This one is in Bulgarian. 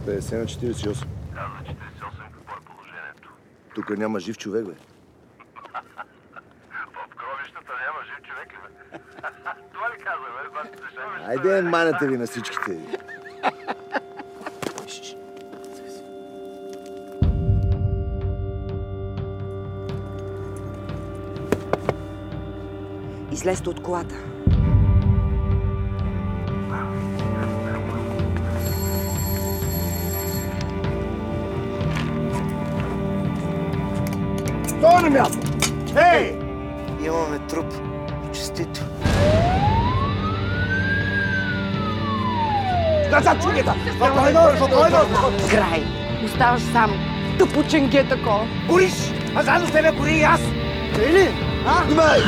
50 на 48. Каза 48, какво е положението? Тук няма жив човек, бе. В гробищата няма жив човек ли, бе? Това ли каза, бе? Това ти държавиш? Айде, манете ви на всичките. Излезте от колата. Стой на място! Ей! Имаме труп. Честито. Назад, чугета! Спокойно! Край! Оставаш сам. Тъпо ченгета ко. Гориш! А заедно с тебе гори и аз! Или? А? Внимай!